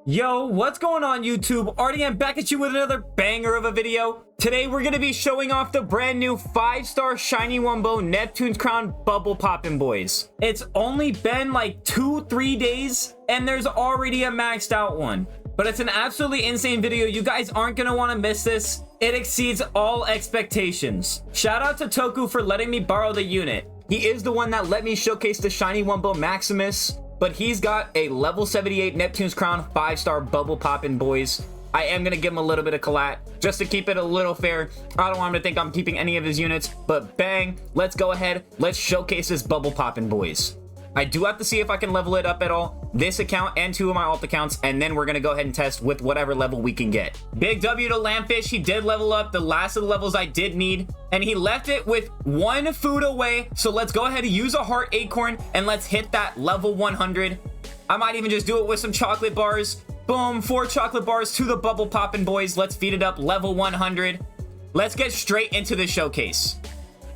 Yo, what's going on YouTube? RDM back at you with another banger of a video. Today we're going to be showing off the brand new 5-star Shiny Wumbo Neptune's Crown Bubble Poppin' Boys. It's only been like 2-3 days and there's already a maxed out one. But it's an absolutely insane video. You guys aren't going to want to miss this. It exceeds all expectations. Shout out to Toku for letting me borrow the unit. He is the one that let me showcase the Shiny Wumbo Maximus. But he's got a level 78 Neptune's Crown 5-star Bubble Poppin' Boys. I am going to give him a little bit of collat just to keep it a little fair. I don't want him to think I'm keeping any of his units, but bang, let's go ahead. Let's showcase this Bubble Poppin' Boys. I do have to see if I can level it up at all, this account and 2 of my alt accounts, and then we're going to go ahead and test with whatever level we can get. Big W to Lampfish. He did level up the last of the levels I did need, and he left it with 1 food away. So let's go ahead and use a heart acorn and let's hit that level 100. I might even just do it with some chocolate bars. Boom, 4 chocolate bars to the Bubble Poppin' Boys. Let's feed it up level 100. Let's get straight into the showcase.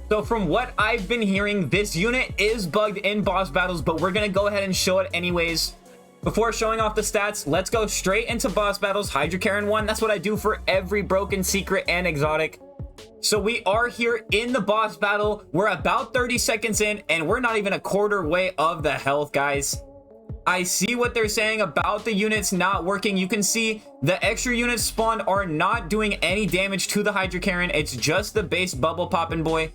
So from what I've been hearing, this unit is bugged in boss battles, but we're going to go ahead and show it anyways. Before showing off the stats, let's go straight into boss battles. Hydrocarron 1, that's what I do for every broken secret and exotic. So we are here in the boss battle. We're about 30 seconds in, and we're not even a quarter way of the health, guys. I see what they're saying about the units not working. You can see the extra units spawned are not doing any damage to the Hydrocarron. It's just the base Bubble Poppin' Boy.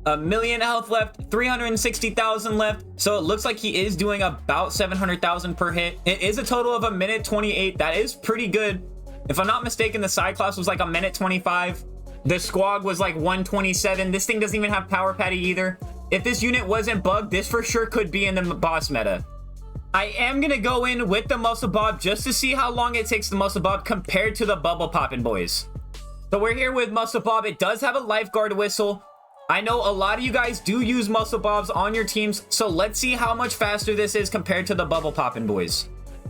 1 million health left, 360,000 left, so it looks like he is doing about 700,000 per hit. It is a total of 1:28. That is pretty good. If I'm not mistaken, the Cyclops was like 1:25. The Squog was like 1:27. This thing doesn't even have Power Patty either. If this unit wasn't bugged, this for sure could be in the boss meta. I am gonna go in with the Muscle Bob just to see how long it takes the Muscle Bob compared to the Bubble Poppin' Boys. So we're here with Muscle Bob. It does have a lifeguard whistle. I know a lot of you guys do use Muscle Bobs on your teams, so let's see how much faster this is compared to the Bubble Poppin' Boys.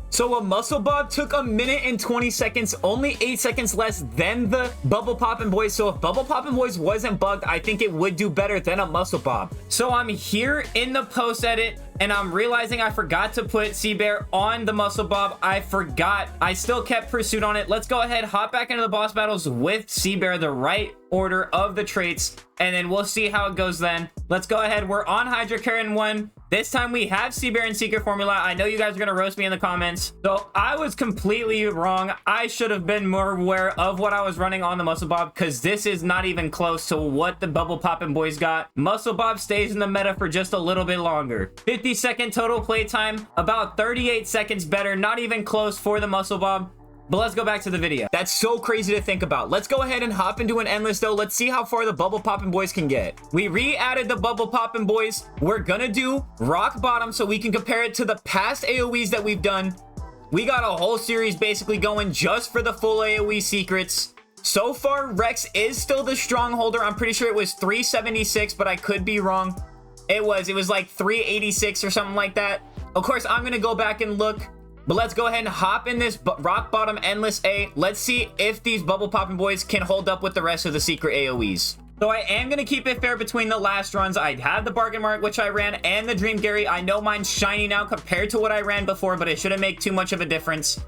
So a Muscle Bob took 1:20 seconds, only 8 seconds less than the Bubble Poppin' Boys. So if Bubble Poppin' Boys wasn't bugged, I think it would do better than a Muscle Bob. So I'm here in the post edit, and I'm realizing I forgot to put Sea Bear on the Muscle Bob. I forgot. I still kept Pursuit on it. Let's go ahead, hop back into the boss battles with Sea Bear, the right order of the traits, and then we'll see how it goes then. Let's go ahead. We're on Hydrocarron 1. This time we have Sea Bear and Secret Formula. I know you guys are going to roast me in the comments. So I was completely wrong. I should have been more aware of what I was running on the Muscle Bob, because this is not even close to what the Bubble Poppin' Boys got. Muscle Bob stays in the meta for just a little bit longer. 50-second total playtime, about 38 seconds better. Not even close for the Muscle Bob. But let's go back to the video. That's so crazy to think about. Let's go ahead and hop into an endless though. Let's see how far the Bubble Poppin' Boys can get. We re-added the Bubble Poppin' Boys. We're gonna do Rock Bottom so we can compare it to the past AoEs that we've done. We got a whole series basically going just for the full AoE secrets. So far, Rex is still the strongholder. I'm pretty sure it was 376, but I could be wrong. It was like 386 or something like that. Of course, I'm gonna go back and look. But let's go ahead and hop in this Rock Bottom Endless A. Let's see if these Bubble Poppin' Boys can hold up with the rest of the secret AoEs. So I am going to keep it fair between the last runs. I have the Bargain Mart, which I ran, and the Dream Gary. I know mine's shiny now compared to what I ran before, but it shouldn't make too much of a difference.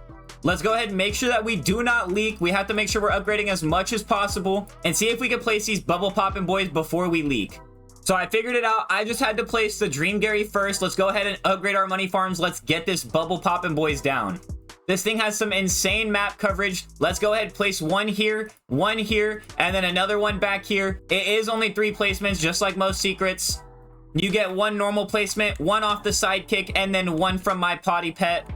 Let's go ahead and make sure that we do not leak. We have to make sure we're upgrading as much as possible and see if we can place these Bubble Poppin' Boys before we leak. So I figured it out. I just had to place the Dream Gary first. Let's go ahead and upgrade our money farms. Let's get this Bubble Poppin' Boys down. This thing has some insane map coverage. Let's go ahead and place one here, and then another one back here. It is only 3 placements, just like most secrets. You get 1 normal placement, 1 off the sidekick, and then 1 from my potty pet.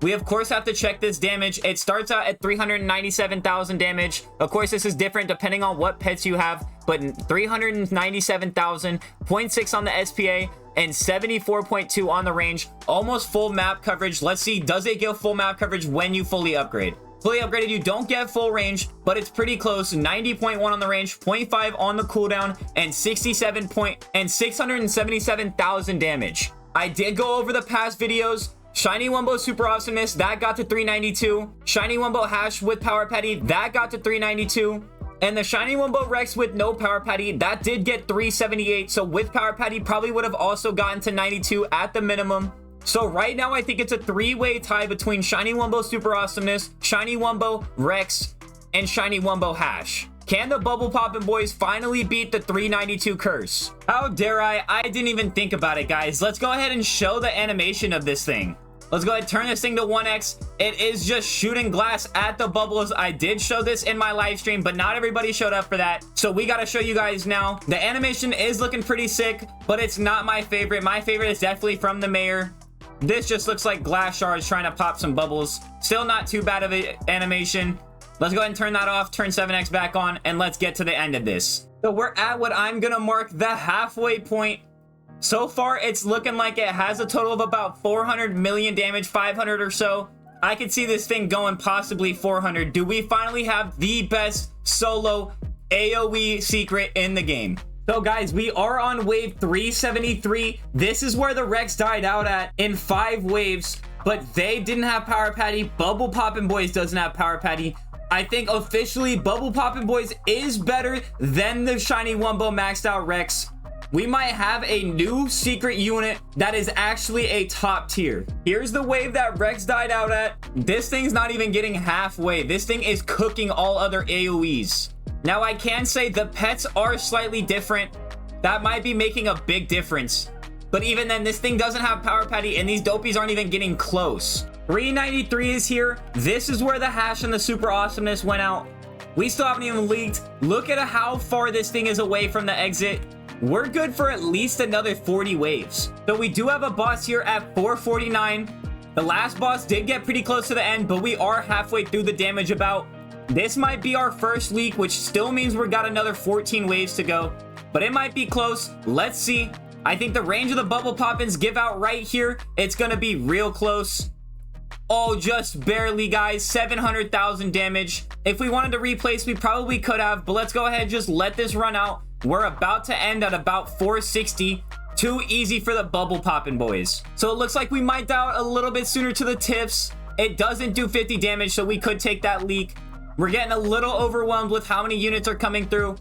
We, of course, have to check this damage. It starts out at 397,000 damage. Of course, this is different depending on what pets you have, but 397,000, 0.6 on the SPA, and 74.2 on the range. Almost full map coverage. Let's see, does it give full map coverage when you fully upgrade? Fully upgraded, you don't get full range, but it's pretty close. 90.1 on the range, 0.5 on the cooldown, and 677,000 damage. I did go over the past videos. Shiny Wumbo Super Awesomeness, that got to 392. Shiny Wumbo Hash with Power Patty, that got to 392. And the Shiny Wumbo Rex with no Power Patty, that did get 378. So with Power Patty, probably would have also gotten to 92 at the minimum. So right now, I think it's a 3-way tie between Shiny Wumbo Super Awesomeness, Shiny Wumbo Rex, and Shiny Wumbo Hash. Can the Bubble Poppin' boys finally beat the 392 curse? How dare I? I didn't even think about it, guys. Let's go ahead and show the animation of this thing. Let's go ahead and turn this thing to 1x. It is just shooting glass at the bubbles. I did show this in my live stream, but not everybody showed up for that. So we got to show you guys now. The animation is looking pretty sick, but it's not my favorite. My favorite is definitely from the mayor. This just looks like glass shards trying to pop some bubbles. Still not too bad of an animation. Let's go ahead and turn that off, turn 7x back on, and let's get to the end of this. So we're at what I'm gonna mark the halfway point. So far, it's looking like it has a total of about 400 million damage, 500 or so. I could see this thing going possibly 400. Do we finally have the best solo AoE secret in the game? So guys, we are on wave 373. This is where the Rex died out at in 5 waves, but they didn't have Power Patty. Bubble Poppin' Boys doesn't have Power Patty. I think officially Bubble Poppin' Boys is better than the Shiny Wumbo maxed out Rex. We might have a new secret unit that is actually a top tier. Here's the wave that Rex died out at. This thing's not even getting halfway. This thing is cooking all other AoEs. Now I can say the pets are slightly different. That might be making a big difference. But even then, this thing doesn't have Power Patty and these dopies aren't even getting close. 393 is here. This is where the Hash and the Super Awesomeness went out. We still haven't even leaked. Look at how far this thing is away from the exit. We're good for at least another 40 waves. So we do have a boss here at 449. The last boss did get pretty close to the end, but we are halfway through the damage about. This might be our first leak, which still means we've got another 14 waves to go. But it might be close. Let's see. I think the range of the Bubble Poppins give out right here. It's going to be real close. Oh, just barely, guys. 700,000 damage. If we wanted to replace, we probably could have, but let's go ahead and just let this run out. We're about to end at about 460. Too easy for the Bubble Poppin' boys. So it looks like we might die a little bit sooner to the tips. It doesn't do 50 damage, so we could take that leak. We're getting a little overwhelmed with how many units are coming through,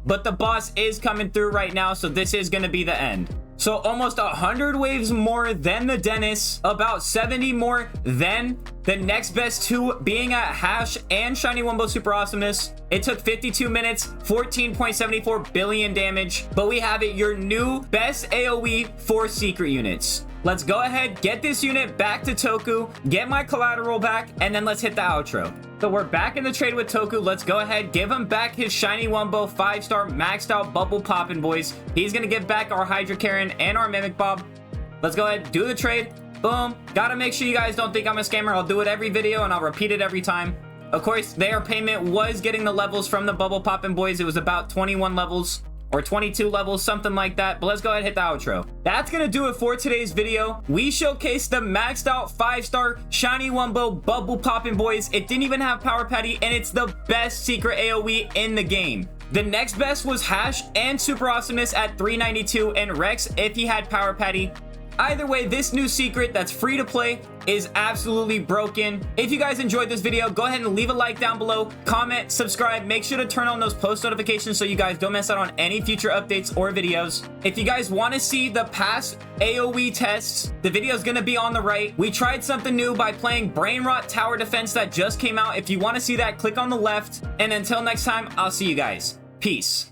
but the boss is coming through right now, so this is going to be the end. So almost 100 waves more than the Dennis, about 70 more than the next best 2 being at Hash and Shiny Wumbo Super Awesomeness. It took 52 minutes, 14.74 billion damage, but we have it, your new best AoE for secret units. Let's go ahead, get this unit back to Toku, get my collateral back, and then let's hit the outro. So we're back in the trade with Toku. Let's go ahead, give him back his Shiny Wumbo 5-star maxed out Bubble Poppin' boys. He's gonna give back our Hydra Karen and our Mimic Bob. Let's go ahead, do the trade. Boom. Gotta make sure you guys don't think I'm a scammer. I'll do it every video and I'll repeat it every time. Of course, their payment was getting the levels from the Bubble Poppin' boys. It was about 21 levels. Or 22 levels, something like that. But let's go ahead and hit the outro. That's gonna do it for today's video. We showcased the maxed out 5-star Shiny Wumbo Bubble Poppin' boys. It didn't even have Power Patty, and it's the best secret AoE in the game. The next best was Hash and Super Awesomeness at 392, and Rex if he had Power Patty. Either way, this new secret that's free to play is absolutely broken. If you guys enjoyed this video, go ahead and leave a like down below, comment, subscribe, make sure to turn on those post notifications so you guys don't miss out on any future updates or videos. If you guys want to see the past AoE tests, the video is going to be on the right. We tried something new by playing Brain Rot Tower Defense that just came out. If you want to see that, click on the left. And until next time, I'll see you guys. Peace.